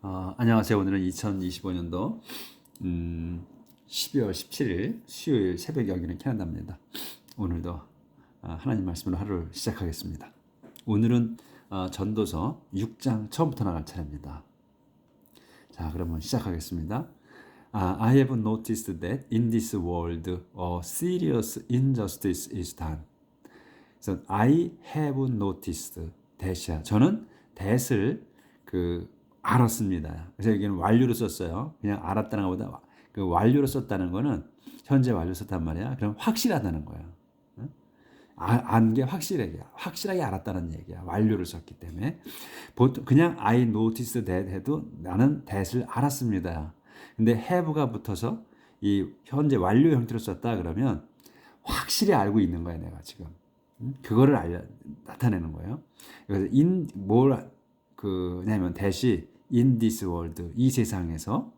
안녕하세요. 오늘은 2025년도 12월 17일 수요일 새벽에 여기는 캐나다입니다. 오늘도 하나님 말씀으로 하루를 시작하겠습니다. 오늘은 전도서 6장 처음부터 나갈 차례입니다. 자, 그러면 시작하겠습니다. I have noticed that in this world a serious injustice is done. 그래서 I have noticed that이야. 저는 that을 알았습니다. 그래서 여기는 완료로 썼어요. 그냥 알았다는 것보다 그 완료로 썼다는 거는 현재 완료 썼단 말이야. 그럼 확실하다는 거야. 안 게 확실하게 알았다는 얘기야. 완료를 썼기 때문에. 보통 그냥 I noticed that 해도 나는 that을 알았습니다. 근데 have가 붙어서 이 현재 완료 형태로 썼다 그러면 확실히 알고 있는 거야, 내가 지금. 그거를 나타내는 거예요. 그래서 냐면 that이 in this world, 이 세상에서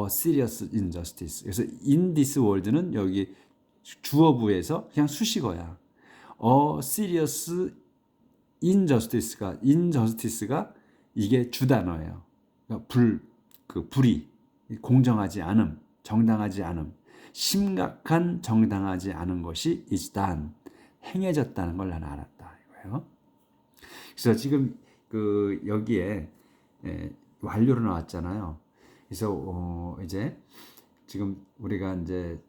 serious injustice. 그래서 in this world는 여기 주어부에서 그냥 수식어야. serious injustice가 이게 주단어예요. 그러니까 불이 공정하지 않음, 정당하지 않음, 심각한 정당하지 않은 것이 is done, 행해졌다는 걸 나는 알았다 이거예요. 그래서 지금 여기에 완료로 나왔잖아요. 그래서 이제 지금 우리가 이제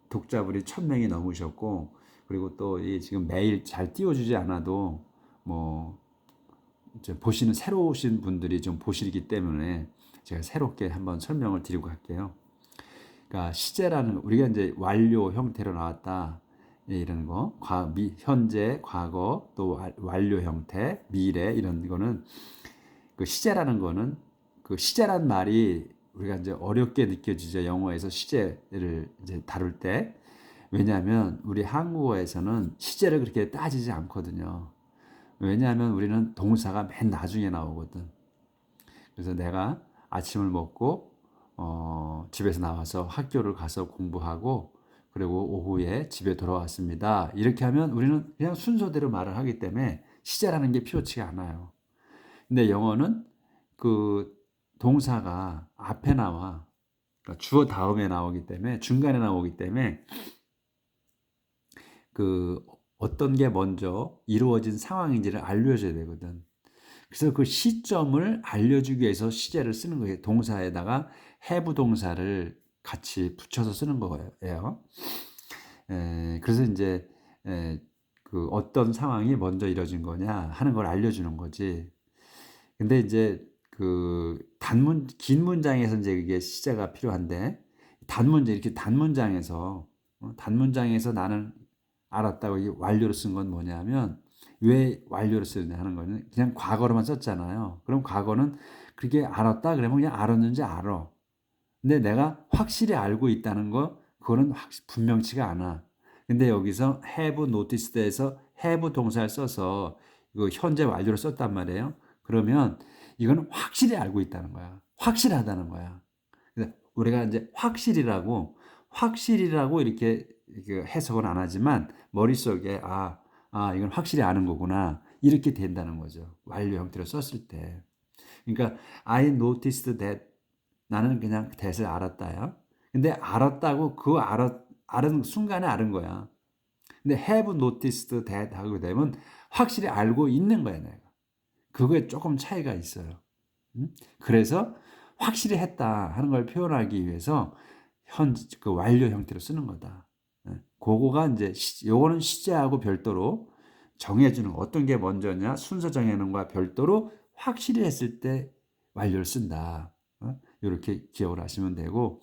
독자분이 1,000명이 넘으셨고, 그리고 또 지금 매일 잘 띄워주지 않아도 뭐 이제 새로 오신 분들이 좀 보시기 때문에 제가 새롭게 한번 설명을 드리고 갈게요. 그러니까 시제라는 우리가 이제 완료 형태로 나왔다. 이런 거, 현재, 과거, 또 완료 형태, 미래 이런 거는 시제라는 거는 시제란 말이 우리가 이제 어렵게 느껴지죠. 영어에서 시제를 이제 다룰 때. 왜냐하면 우리 한국어에서는 시제를 그렇게 따지지 않거든요. 왜냐하면 우리는 동사가 맨 나중에 나오거든. 그래서 내가 아침을 먹고 집에서 나와서 학교를 가서 공부하고 그리고 오후에 집에 돌아왔습니다. 이렇게 하면 우리는 그냥 순서대로 말을 하기 때문에 시제라는 게 필요치가 않아요. 근데 영어는 동사가 앞에 나와. 그러니까 주어 다음에 나오기 때문에, 중간에 나오기 때문에 어떤 게 먼저 이루어진 상황인지를 알려줘야 되거든. 그래서 그 시점을 알려주기 위해서 시제를 쓰는 거예요. 동사에다가 have 동사를 같이 붙여서 쓰는 거예요. 그래서 이제 어떤 상황이 먼저 이루어진 거냐 하는 걸 알려주는 거지. 근데 이제 긴 문장에서 이제 그게 시제가 필요한데, 이렇게 단문장에서 나는 알았다고 이 완료로 쓴 건 뭐냐면, 왜 완료로 쓰느냐 하는 거는 그냥 과거로만 썼잖아요. 그럼 과거는 그렇게 알았다 그러면 그냥 알았는지 알아. 근데 내가 확실히 알고 있다는 거, 그거는 분명치가 않아. 근데 여기서 have noticed에서 have 동사를 써서 이거 현재 완료를 썼단 말이에요. 그러면 이거는 확실히 알고 있다는 거야. 확실하다는 거야. 그래서 우리가 이제 확실이라고 이렇게 해석은 안 하지만 머릿속에 이건 확실히 아는 거구나. 이렇게 된다는 거죠. 완료 형태로 썼을 때. 그러니까 I noticed that, 나는 그냥 that을 알았다요. 근데 알았다고 알은 순간에 알은 거야. 근데 have noticed that 하게 되면 확실히 알고 있는 거야, 내가. 그거에 조금 차이가 있어요. 그래서 확실히 했다 하는 걸 표현하기 위해서 완료 형태로 쓰는 거다. 그거가 이제 요거는 시제하고 별도로 정해주는, 어떤 게 먼저냐 순서 정해놓은 거와 별도로 확실히 했을 때 완료를 쓴다. 이렇게 기억을 하시면 되고,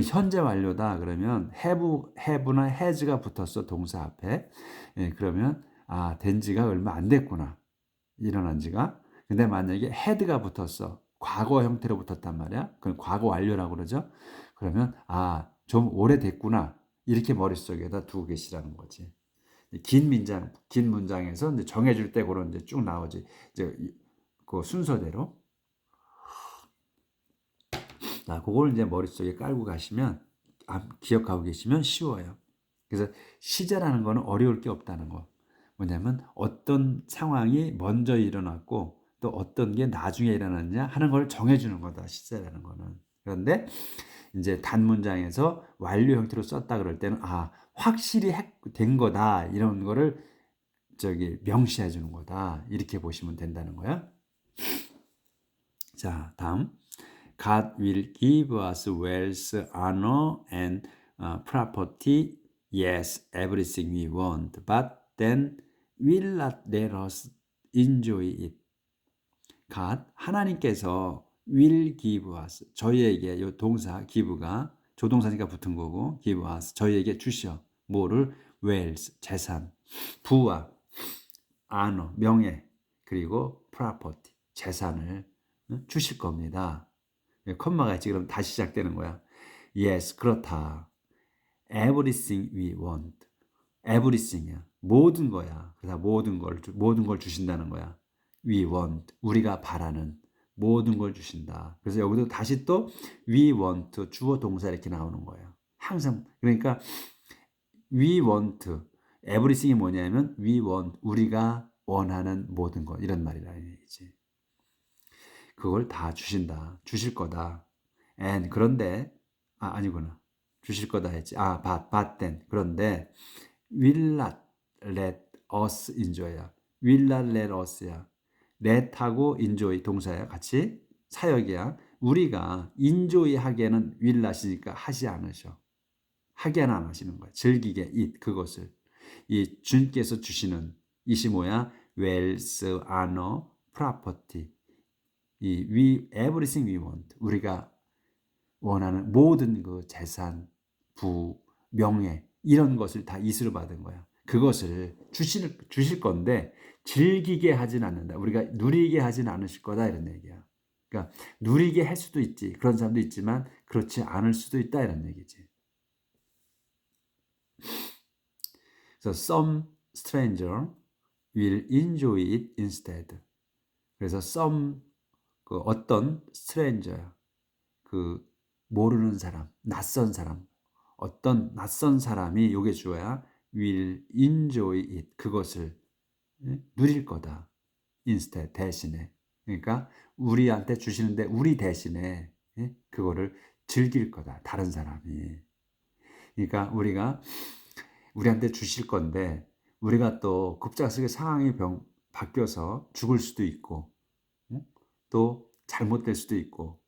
현재 완료다 그러면 have나 has가 붙었어, 동사 앞에. 그러면 된 지가 얼마 안 됐구나, 일어난 지가. 근데 만약에 had가 붙었어, 과거 형태로 붙었단 말이야. 그럼 과거 완료라고 그러죠. 그러면 좀 오래됐구나, 이렇게 머릿속에다 두고 계시라는 거지. 긴 문장에서 이제 정해줄 때 그런 이제 쭉 나오지. 이제 그 순서대로. 그걸 이제 머릿속에 깔고 가시면, 기억하고 계시면 쉬워요. 그래서 시제라는 거는 어려울 게 없다는 거. 뭐냐면 어떤 상황이 먼저 일어났고 또 어떤 게 나중에 일어나느냐 하는 걸 정해주는 거다. 시제라는 거는. 그런데 이제 단문장에서 완료 형태로 썼다 그럴 때는 확실히 된 거다. 이런 거를 명시해 주는 거다. 이렇게 보시면 된다는 거야. 자, 다음. God will give us wealth, honor, and property. Yes, everything we want. But then will not let us enjoy it. God, 하나님께서 will give us, 저희에게, 이 동사 give가 조동사니까 붙은 거고, give us, 저희에게 주셔. 뭐를? wealth, 재산, 부와 honor, 명예, 그리고 property, 재산을 주실 겁니다. 컴마가 있지. 그럼 다시 시작되는 거야. Yes, 그렇다. Everything we want. Everything이야. 모든 거야. 그래서 모든 걸 주신다는 거야. We want. 우리가 바라는 모든 걸 주신다. 그래서 여기도 다시 또 we want 주어 동사 이렇게 나오는 거예요. 항상 그러니까 we want everything이 뭐냐면 we want 우리가 원하는 모든 것 이런 말이라 얘기지. 그걸 다 주신다. 주실 거다. And 그런데 아니구나. 주실 거다 했지. but then 그런데 will not let us enjoy야. will not let us야. let하고 enjoy 동사야. 같이 사역이야. 우리가 enjoy 하기에는 will not이니까 하지 않으셔. 하게는 안 하시는 거야. 즐기게 it 그것을 이 주님께서 주시는 이시 뭐야? wealth, honor, property. everything we want. 우리가 원하는 모든 그 재산, 부, 명예 이런 것을 다 이수로 받은 거야. 그것을 주실 건데 즐기게 하진 않는다. 우리가 누리게 하진 않으실 거다 이런 얘기야. 그러니까 누리게 할 수도 있지. 그런 사람도 있지만 그렇지 않을 수도 있다 이런 얘기지. 그래서 some stranger will enjoy it instead. 그래서 some 그 어떤 stranger 그 모르는 사람, 낯선 사람, 어떤 낯선 사람이 요게 주어야 will enjoy it 그것을 누릴 거다. instead 대신에 그러니까 우리한테 주시는데 우리 대신에 그거를 즐길 거다. 다른 사람이 그러니까 우리한테 주실 건데 우리가 또 급작스럽게 상황이 바뀌어서 죽을 수도 있고 또 잘못될 수도 있고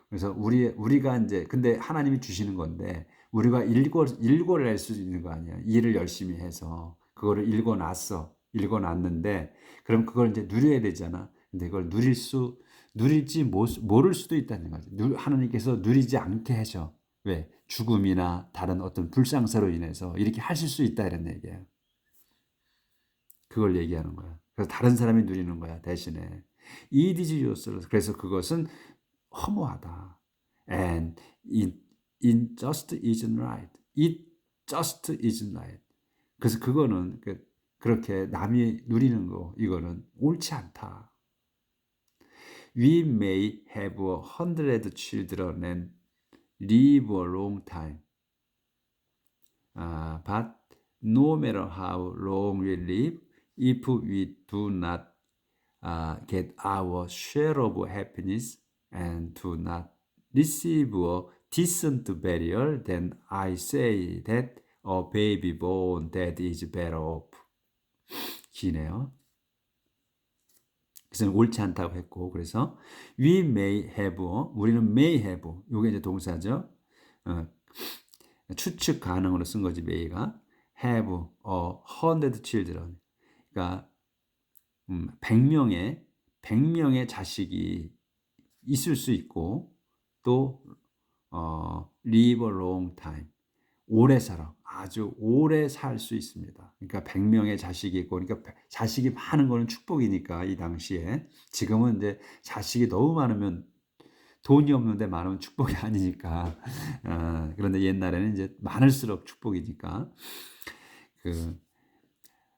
그래서 우리가 이제 근데 하나님이 주시는 건데 우리가 읽어낼 수 있는 거 아니야. 일을 열심히 해서 그거를 읽어놨는데 그럼 그걸 이제 누려야 되잖아. 근데 그걸 누릴지 모를 수도 있다는 거지. 하나님께서 누리지 않게 하셔. 왜? 죽음이나 다른 어떤 불상사로 인해서 이렇게 하실 수 있다 이런 얘기야. 그걸 얘기하는 거야. 그래서 다른 사람이 누리는 거야 대신에. It is yours. 그래서 그것은 허무하다. And it just isn't right. It just isn't right. 그래서 그거는 그렇게 남이 누리는 거 이거는 옳지 않다. We may have 100 children and live a long time. But no matter how long we live, if we do not get our share of happiness and do not receive a decent burial, then I say that a baby born dead is better off. 기네요. 그래서 옳지 않다고 했고, 그래서 we may have, 우리는 may have, 이게 이제 동사죠. 추측 가능으로 쓴 거지, may가. have a 100 children. 그러니까 100명의 자식이 있을 수 있고 또 live a long time. 오래 살아. 아주 오래 살 수 있습니다. 그러니까 100명의 자식이 있고 그러니까 자식이 많은 거는 축복이니까 이 당시에 지금은 이제 자식이 너무 많으면 돈이 없는데 많으면 축복이 아니니까 그런데 옛날에는 이제 많을수록 축복이니까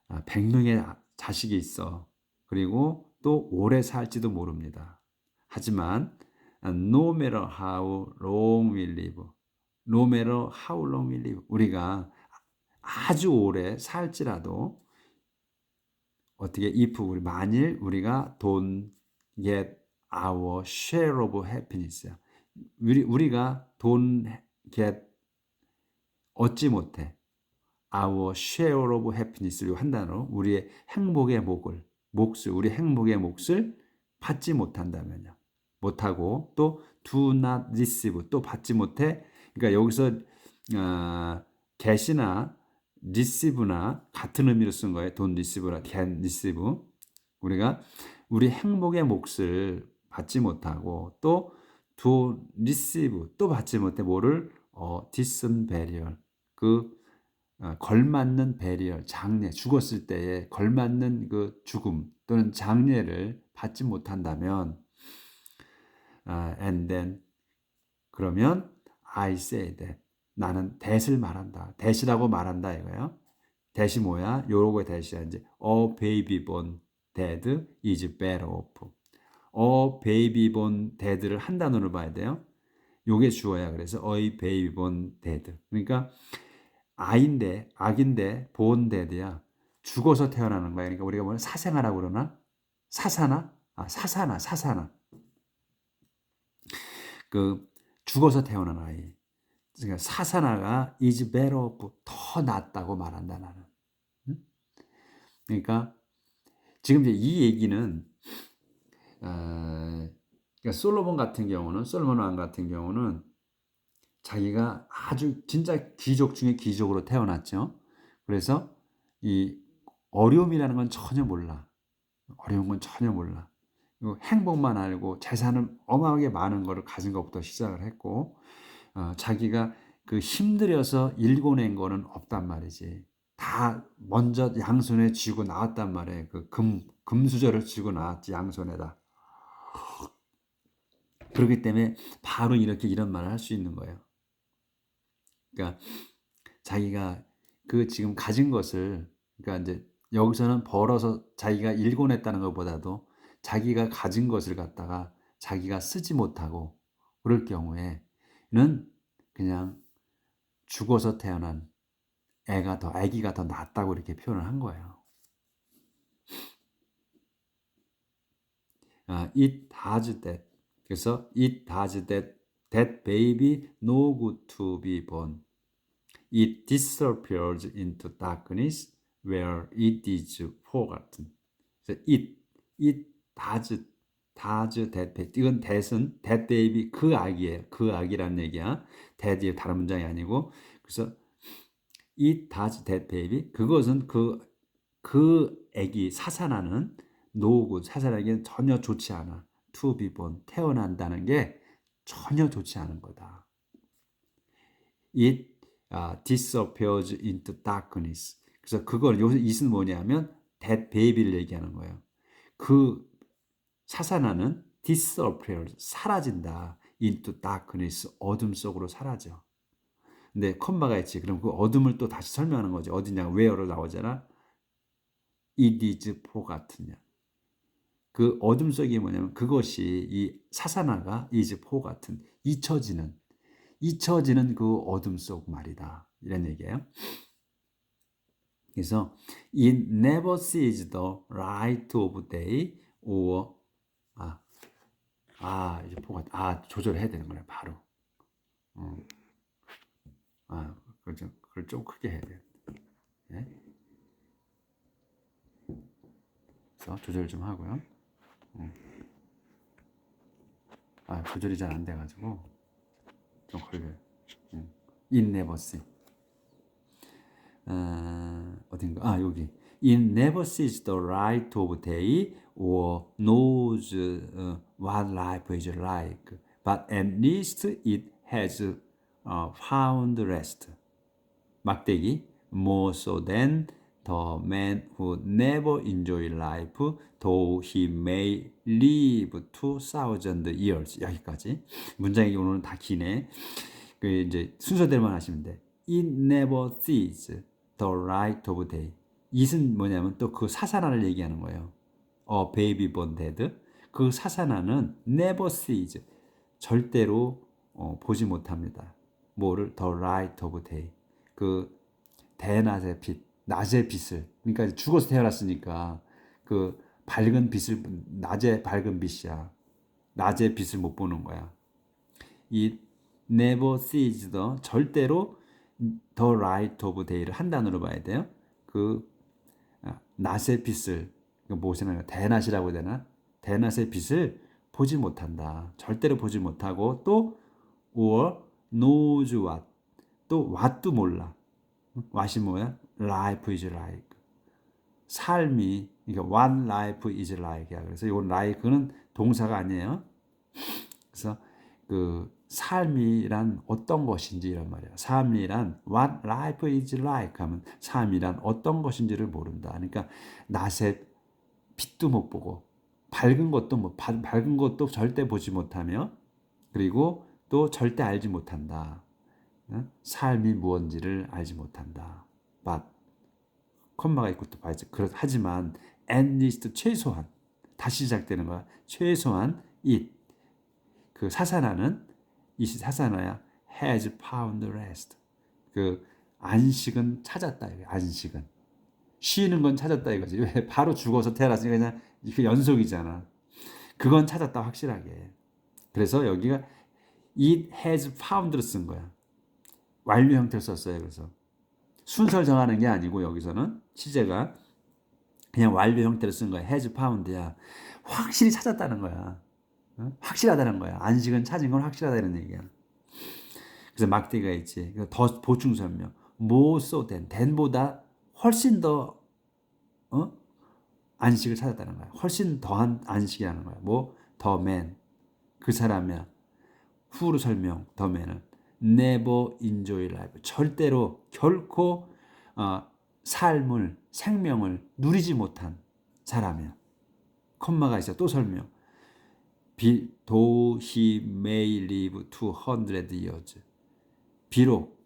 100명의 자식이 있어. 그리고 또 오래 살지도 모릅니다. 하지만 no matter how long we live, no matter how long we live, 우리가 아주 오래 살지라도 어떻게 if 만일 우리가 돈 get our share of happiness야. 우리가 돈 get 얻지 못해. our share of happiness를 한 단어로 우리의 행복의 몫을 우리 행복의 몫을 받지 못한다면요. 못하고 또 do not receive 또 받지 못해. 그러니까 여기서 get이나 receive나 같은 의미로 쓴 거예요. don't receive나 get receive. 우리가 우리 행복의 몫을 받지 못하고 또 do receive 또 받지 못해 뭐를 decent burial 걸맞는 베리얼, 장례, 죽었을 때에 걸맞는 그 죽음 또는 장례를 받지 못한다면, and then 그러면 I say that 나는 that을 말한다. that이라고 말한다 이거예요. that이 뭐야? 요거의 that이야 이제 a baby born dead is better off. a baby born dead를 한 단어로 봐야 돼요. 요게 주어야 그래서 a baby born dead. 그러니까 악인데 본데드야. 죽어서 태어나는 거야. 그러니까 우리가 뭐 사생아라고 그러나? 사사나? 사사나. 그 죽어서 태어난 아이. 그러니까 사사나가 is better off 더 낫다고 말한다 나는. 그러니까 지금 이제 이 얘기는 그러니까 솔로몬 왕 같은 경우는 자기가 아주 진짜 귀족 중에 귀족으로 태어났죠. 그래서 이 어려움이라는 건 전혀 몰라. 어려운 건 전혀 몰라. 행복만 알고 재산은 어마어마하게 많은 거를 가진 것부터 시작을 했고 자기가 그 힘들여서 일궈낸 거는 없단 말이지. 다 먼저 양손에 쥐고 나왔단 말이에요. 그 금수저를 쥐고 나왔지 양손에다. 그렇기 때문에 바로 이렇게 이런 말을 할 수 있는 거예요. 그러니까 자기가 그 지금 가진 것을 그러니까 이제 여기서는 벌어서 자기가 일궈냈다는 것보다도 자기가 가진 것을 갖다가 자기가 쓰지 못하고 그럴 경우에는 그냥 죽어서 태어난 아기가 더 낫다고 이렇게 표현을 한 거예요. It has that. 그래서 it has that baby no good to be born. It disappears into darkness where it is forgotten. 그래서 it does that baby. 이건 that은 that baby 그 아기예요. 그 아기라는 얘기야. that이 다른 문장이 아니고 그래서 it does that baby. 그것은 그 아기 사산하는 노구 사산하기엔 전혀 좋지 않아. to be born 태어난다는 게 전혀 좋지 않은 거다. It disappears into darkness. 그래서 그걸 여기서 it은 뭐냐면 that baby를 얘기하는 거예요. 그 사산하는 disappears 사라진다. into darkness 어둠 속으로 사라져. 근데 콤마가 있지. 그럼 그 어둠을 또 다시 설명하는 거지. 어디냐? where로 나오잖아. It is forgotten. 그 어둠 속이 뭐냐면 그것이 이 사사나가 is forgotten 잊혀지는 그 어둠 속 말이다. 이런 얘기예요. 그래서 it never sees the light of day or 이제 조절해야 되는 거네 바로. 그걸 좀 크게 해야 돼. 네? 그래서 조절 좀 하고요. 조절이 잘 안 돼가지고 좀 걸려요. It never see. 어딘가? 여기. It never sees the light of day or knows what life is like, but at least it has found rest. 막대기. More so than the man who never enjoy life, though he may live 2,000 years. 여기까지. 문장이 오늘은 다 기네. 그 이제 순서대로만 하시면 돼. It never sees the light of day. it은 뭐냐면 또 그 사사나를 얘기하는 거예요. baby born dead. 그 사사나는 never sees. 절대로 보지 못합니다. 뭐를? the light of day. 그 대낮의 빛, 낮의 빛을. 그러니까 죽어서 태어났으니까 그 밝은 빛을 낮에 밝은 빛이야. 낮에 빛을 못 보는 거야. 이 never sees the 절대로 the light of day를 한 단어로 봐야 돼요. 그 낮의 빛을 무엇이나 대낮이라고 해야 되나? 대낮의 빛을 보지 못한다. 절대로 보지 못하고 또 or knows what 또 what도 몰라. what이 뭐야? life is like 삶이 그러니까 one life is like야. 그래서 이 like는 동사가 아니에요. 그래서 그 삶이란 어떤 것인지 이란 말이야. 삶이란 what life is like 하면 삶이란 어떤 것인지를 모른다. 그러니까 낮에 빛도 못 보고 밝은 것도 절대 보지 못하며 그리고 또 절대 알지 못한다. 삶이 무엇인지를 알지 못한다. but 콤마가 있고 또 봐야지. 하지만 at least 최소한 다시 시작되는 거야. 최소한 it 그 사사나는 이 사사나야 has found rest 그 안식은 찾았다. 안식은 쉬는 건 찾았다 이거지. 왜 바로 죽어서 태어났으니까 그냥 그 연속이잖아. 그건 찾았다 확실하게. 그래서 여기가 it has found를 쓴 거야. 완료 형태를 썼어요. 그래서 순서를 정하는 게 아니고 여기서는 시제가 그냥 완료 형태를 쓴 거야. has found야. 확실히 찾았다는 거야. 확실하다는 거야. 안식은 찾은 건 확실하다 이런 얘기야. 그래서 막대기가 있지. 더 보충 설명. more so than보다 훨씬 더 안식을 찾았다는 거야. 훨씬 더한 안식이라는 거야. 뭐 the man 그 사람이야. 후로 설명 the man은 never enjoy life 절대로 결코 삶을 생명을 누리지 못한 사람이야. 콤마가 있어. 또 설명. though he may live 200 years. 비록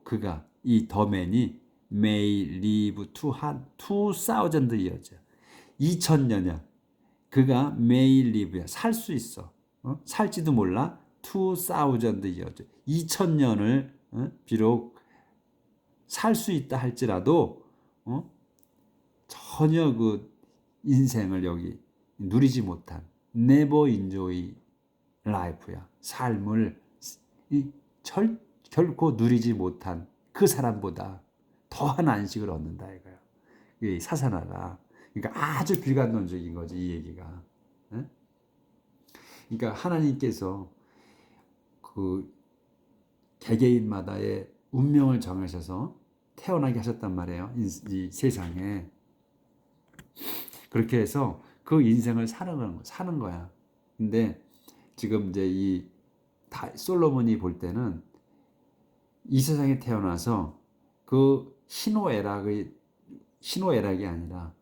그가 이 더맨이 may live 2000 years. 2000년이야. 그가 may live야. 살 수 있어. 살지도 몰라. 2000 years. 2000년을 비록 살 수 있다 할지라도 전혀 그 인생을 여기 누리지 못한 never enjoy life야. 삶을 결코 누리지 못한 그 사람보다 더한 안식을 얻는다 이거야. 이 사사나가. 그러니까 아주 비관론적인 거지 이 얘기가. 그러니까 하나님께서 그 개개인마다의 운명을 정하셔서 태어나게 하셨단 말이에요. 이 세상에. 그렇게 해서 그 인생을 사는 거야. 근데 지금 이제 이 솔로몬이 볼 때는 이 세상에 태어나서 그 희노애락이 아니라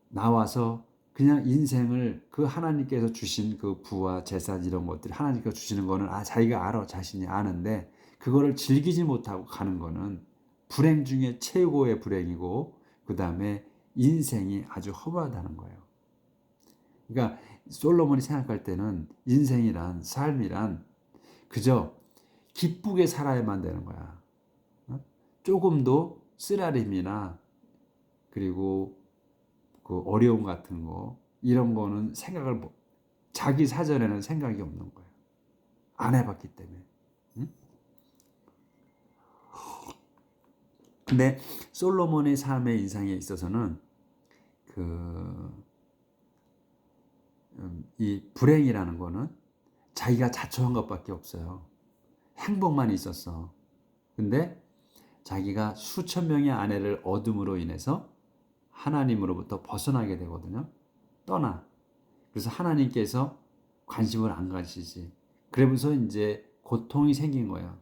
나와서 그냥 인생을 그 하나님께서 주신 그 부와 재산 이런 것들 하나님께서 주시는 거는 자기가 알아. 자신이 아는데 그거를 즐기지 못하고 가는 거는 불행 중에 최고의 불행이고 그 다음에 인생이 아주 허무하다는 거예요. 그러니까 솔로몬이 생각할 때는 인생이란 삶이란 그저 기쁘게 살아야만 되는 거야. 조금도 쓰라림이나 그리고 그 어려움 같은 거 이런 거는 자기 사전에는 생각이 없는 거야. 안 해봤기 때문에. 근데 솔로몬의 삶의 인상에 있어서는 이 불행이라는 거는 자기가 자초한 것밖에 없어요. 행복만 있었어. 근데 자기가 수천 명의 아내를 얻음으로 인해서 하나님으로부터 벗어나게 되거든요. 떠나. 그래서 하나님께서 관심을 안 가지지. 그러면서 이제 고통이 생긴 거야.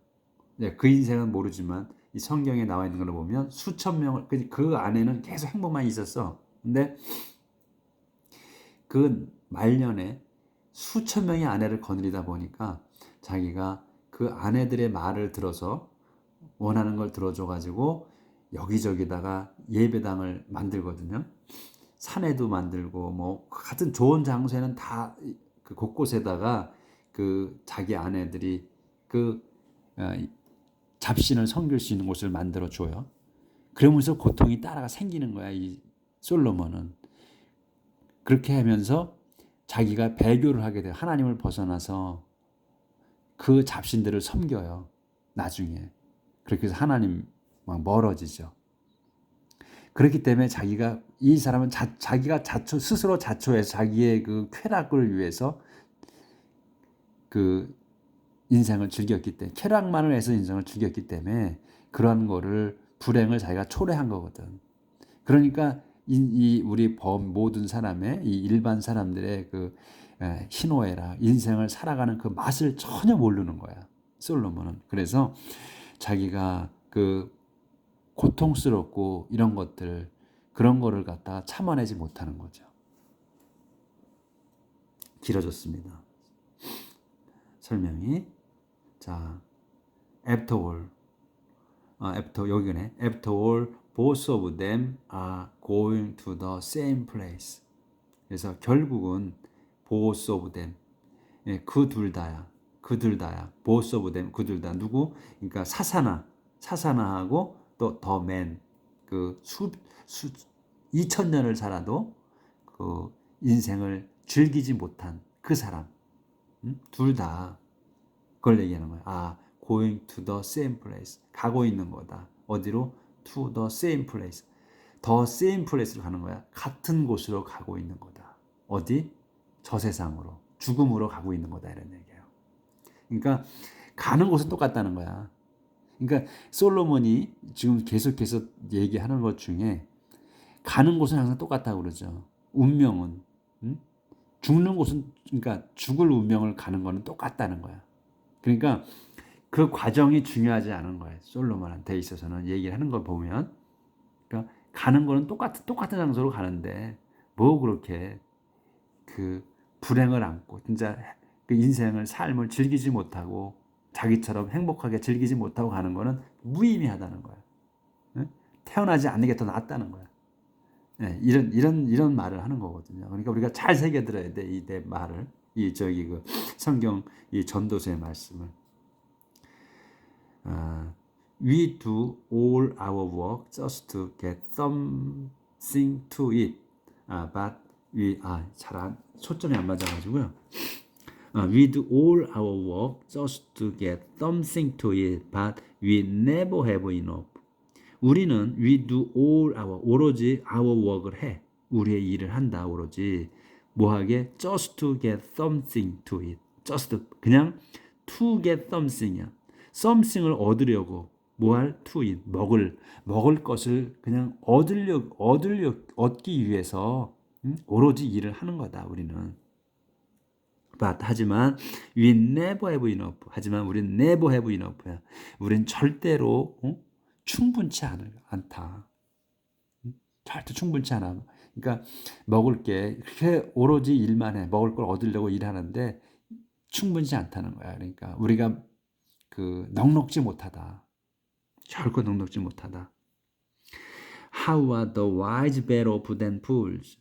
그 인생은 모르지만 이 성경에 나와 있는 걸 보면 수천 명을 그 안에는 계속 행복만 있었어. 근데 그 말년에 수천 명의 아내를 거느리다 보니까 자기가 그 아내들의 말을 들어서 원하는 걸 들어줘가지고 여기저기다가 예배당을 만들거든요. 산에도 만들고 뭐 같은 좋은 장소에는 다 그 곳곳에다가 그 자기 아내들이 그 잡신을 섬길 수 있는 곳을 만들어 줘요. 그러면서 고통이 따라가 생기는 거야. 이 솔로몬은 그렇게 하면서 자기가 배교를 하게 돼요. 하나님을 벗어나서 그 잡신들을 섬겨요. 나중에. 그렇게 해서 하나님 막 멀어지죠. 그렇기 때문에 이 사람은 자기가 스스로 자초해서 자기의 그 쾌락을 위해서 그 인생을 즐겼기 때문에, 쾌락만을 해서 인생을 즐겼기 때문에 그런 거를, 불행을 자기가 초래한 거거든. 그러니까 우리 모든 사람의, 이 일반 사람들의 그 희노애락, 인생을 살아가는 그 맛을 전혀 모르는 거야, 솔로몬은. 그래서 자기가 그 고통스럽고 이런 것들, 그런 거를 갖다가 참아내지 못하는 거죠. 길어졌습니다, 설명이. 자, 여기네. After all, both of them are going to the same place. 그래서 결국은 both of them, 그 둘 다야. both of them, 그 둘 다. 누구? 그러니까 사사나하고 또 the man, 그 2000년을 살아도 그 인생을 즐기지 못한 그 사람, 둘 다 그걸 얘기하는 거야. going to the same place, 가고 있는 거다. 어디로? to the same place. the same place로 가는 거야. 같은 곳으로 가고 있는 거다. 어디? 저 세상으로, 죽음으로 가고 있는 거다, 이런 얘기예요. 그러니까 가는 곳은 똑같다는 거야. 그러니까 솔로몬이 지금 계속해서 얘기하는 것 중에 가는 곳은 항상 똑같다고 그러죠. 운명은, 죽는 곳은, 그러니까 죽을 운명을 가는 거는 똑같다는 거야. 그러니까 그 과정이 중요하지 않은 거예요. 솔로몬한테 있어서는 얘기를 하는 걸 보면, 그러니까 가는 거는 똑같은 장소로 가는데 뭐 그렇게 그 불행을 안고 진짜 그 인생을, 삶을 즐기지 못하고 자기처럼 행복하게 즐기지 못하고 가는 거는 무의미하다는 거야. 태어나지 않는 게 더 낫다는 거야. 이런 말을 하는 거거든요. 그러니까 우리가 잘 새겨 들어야 돼, 이 내 말을, 그 성경 이 전도서의 말씀을. We do all our work just to get something to eat. But 초점이 안 맞아가지고요. We do all our work just to get something to eat, but we never have enough. 우리는 we do all our, 오로지 our work을 해. 우리의 일을 한다, 오로지. 뭐하게? just to get something to eat. just, 그냥 to get something이야. something을 얻으려고, 뭐할? to eat, 먹을 것을 그냥 얻기 위해서 오로지 일을 하는 거다, 우리는. But, 하지만 we never have enough. 하지만 우리는 never have enough야. 우리는 절대로 충분치 않다. 절대 충분치 않아. 그러니까 먹을 게 그렇게 오로지 일만 해. 먹을 걸 얻으려고 일하는데 충분치 않다는 거야. 그러니까 우리가 그 넉넉지 못하다. 결코 넉넉지 못하다. How are the wise better off than fools?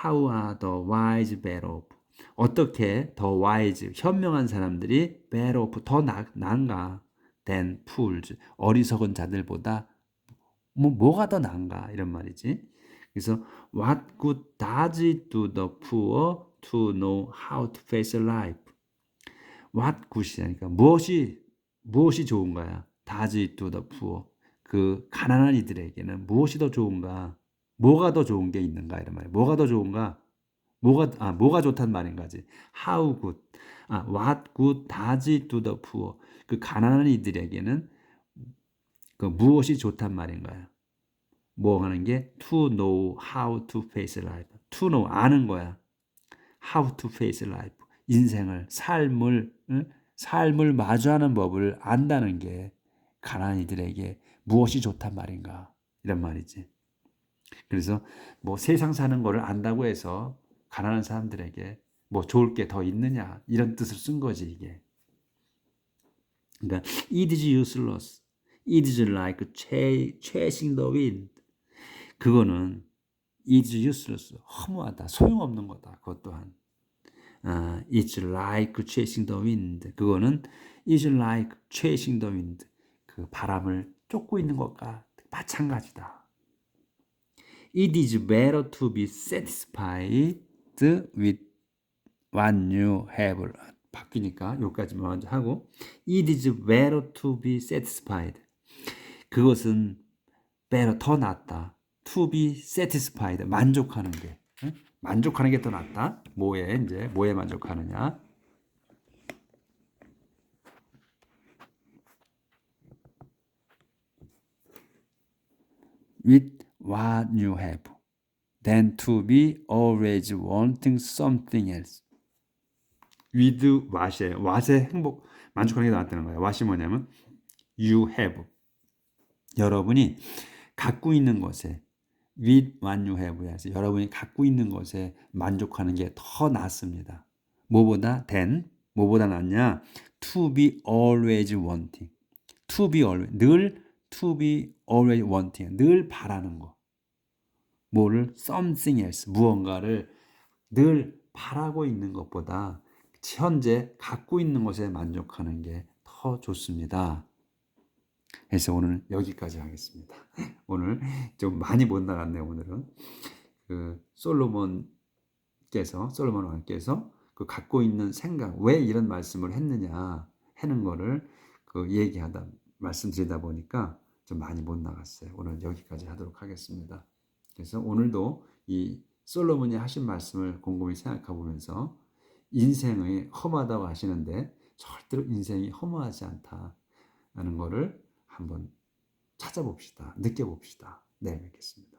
How are the wise better off? 어떻게 더 wise, 현명한 사람들이 better off, 더 나은가? than fools, 어리석은 자들보다 뭐가 더 나은가? 이런 말이지. 그래서 what good does it do the poor to know how to face life? What good이니까 무엇이 좋은 거야? does it do the poor? 그 가난한 이들에게는 무엇이 더 좋은가? 뭐가 더 좋은 게 있는가? 이런 말이야. 뭐가 더 좋은가? 뭐가 좋단 말인가지. How good. what good does it do the poor? 그 가난한 이들에게는 그 무엇이 좋단 말인가요? 뭐 하는 게? To know how to face life. To know, 아는 거야. How to face life. 인생을, 삶을 마주하는 법을 안다는 게 가난한 이들에게 무엇이 좋단 말인가? 이런 말이지. 그래서 뭐 세상 사는 거를 안다고 해서 가난한 사람들에게 뭐 좋을 게 더 있느냐, 이런 뜻을 쓴 거지, 이게. 그러니까 it is useless. It is like chasing the wind. 그거는 it is useless. 허무하다. 소용없는 거다. 그것 또한. It's like chasing the wind. 그거는 it's like chasing the wind. 그 바람을 쫓고 있는 것과 마찬가지다. It is better to be satisfied with what you have. 바뀌니까 여기까지만 먼저 하고 It is better to be satisfied. 그것은 better 더 낫다. To be satisfied 만족하는 게 만족하는 게 더 낫다. 뭐에 만족하느냐? With what you have, than to be always wanting something else. With what이에요. what에 만족하는 게 낫다는 거예요. what이 뭐냐면 you have. 여러분이 갖고 있는 것에 with what you have에서 여러분이 갖고 있는 것에 만족하는 게 더 낫습니다. 뭐보다 뭐보다 낫냐? To be always wanting. To be always to be always wanting. 늘 바라는 거. 뭐를 something else 무언가를 늘 바라고 있는 것보다 현재 갖고 있는 것에 만족하는 게 더 좋습니다. 그래서 오늘 여기까지 하겠습니다. 오늘 좀 많이 못 나갔네요. 오늘은 솔로몬 왕께서 그 갖고 있는 생각 왜 이런 말씀을 했느냐 하는 거를 얘기하다 말씀드리다 보니까 좀 많이 못 나갔어요. 오늘 여기까지 하도록 하겠습니다. 그래서 오늘도 이 솔로몬이 하신 말씀을 곰곰이 생각해 보면서 인생이 험하다고 하시는데 절대로 인생이 허무하지 않다는 거를 한번 찾아봅시다. 느껴봅시다. 내일 뵙겠습니다.